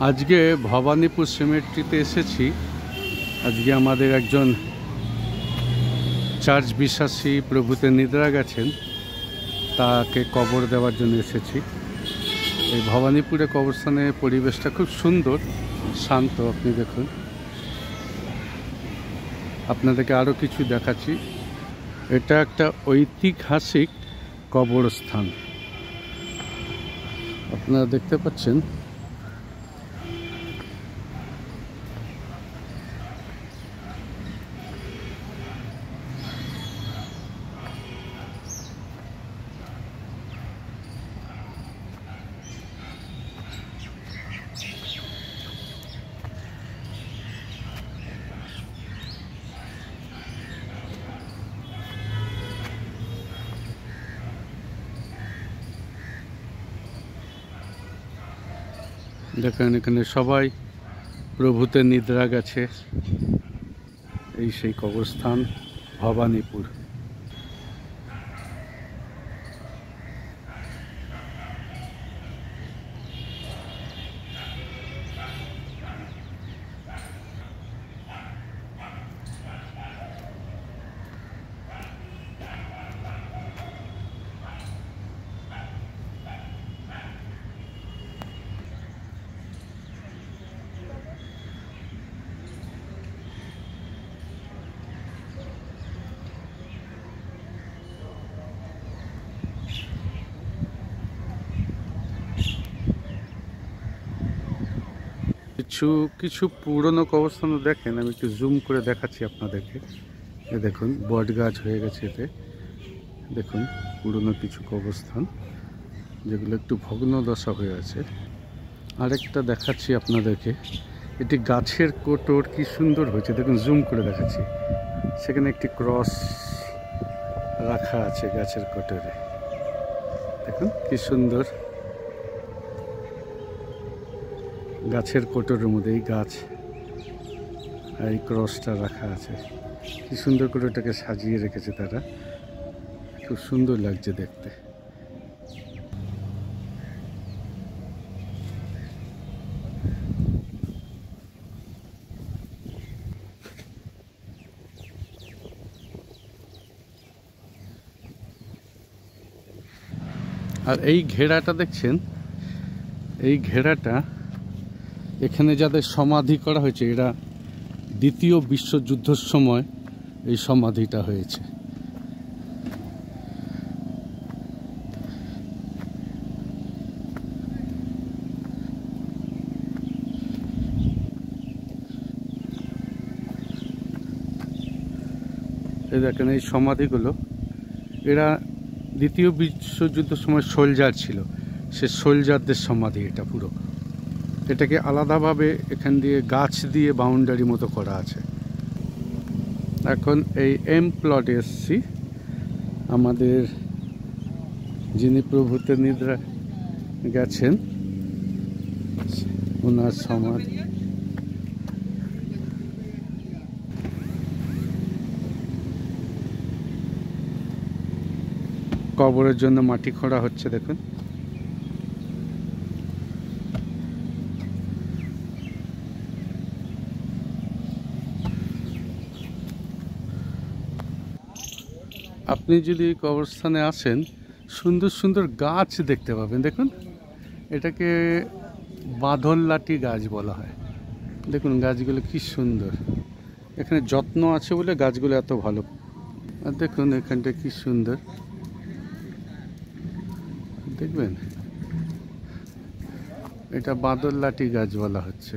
আজকে ভবানীপুর সিমেট্রিতে এসেছি। আজকে আমাদের একজন চার্চ বিশ্বাসী প্রভুতে নিদ্রা গেছেন, তাকে কবর দেওয়ার জন্য এসেছি। এই ভবানীপুরে কবরস্থানের পরিবেশটা খুব সুন্দর, শান্ত। আপনি দেখুন, আপনাদেরকে আরও কিছু দেখাচ্ছি। এটা একটা ঐতিহাসিক কবরস্থান, আপনারা দেখতে পাচ্ছেন। দেখেন, এখানে সবাই প্রভুতে নিদ্রা গেছে। এই সেই কবরস্থান ভবানীপুর। কিছু পুরনো কবরস্থান দেখেন, আমি একটু জুম করে দেখাচ্ছি আপনাদেরকে। দেখুন, বট গাছ হয়ে গেছে এতে। দেখুন, পুরনো কিছু কবরস্থান যেগুলো একটু ভগ্ন দশা হয়ে আছে। আরেকটা দেখাচ্ছি আপনাদেরকে, এটি গাছের কোটর, কি সুন্দর হয়েছে দেখুন, জুম করে দেখাচ্ছি। সেখানে একটি ক্রস রাখা আছে গাছের কোটরে, দেখুন কি সুন্দর। গাছের কোটরের মধ্যে এই গাছ আর এই ক্রসটা রাখা আছে। কি সুন্দর করে ওটাকে সাজিয়ে রেখেছে তারা, খুব সুন্দর লাগছে দেখতে। আর এই ঘেরাটা দেখছেন, এই ঘেরাটা এখানে যাদের সমাধি করা হয়েছে, এরা দ্বিতীয় বিশ্বযুদ্ধের সময় এই সমাধিটা হয়েছে। এই দেখেন, এই সমাধিগুলো, এরা দ্বিতীয় বিশ্বযুদ্ধের সময় সোলজার ছিল, সে সোলজারদের সমাধি এটা পুরো। এটাকে আলাদাভাবে এখান দিয়ে গাছ দিয়ে বাউন্ডারি মতো করা আছে। এখন এই এম প্লটে এসছি, আমাদের যিনি প্রভুতে নিদ্রা গেছেন ওনার সমাধি। কবরের জন্য মাটি খোঁড়া হচ্ছে, দেখুন। আপনি যদি কবরস্থানে আসেন, সুন্দর সুন্দর গাছ দেখতে পাবেন। দেখুন, এটাকে বাঁধল লাঠি গাছ বলা হয়। দেখুন গাছগুলো কি সুন্দর, এখানে যত্ন আছে বলে গাছগুলো এত ভালো। আর দেখুন এখানটা কি সুন্দর, দেখবেন, এটা বাঁধল লাঠি গাছ বলা হচ্ছে।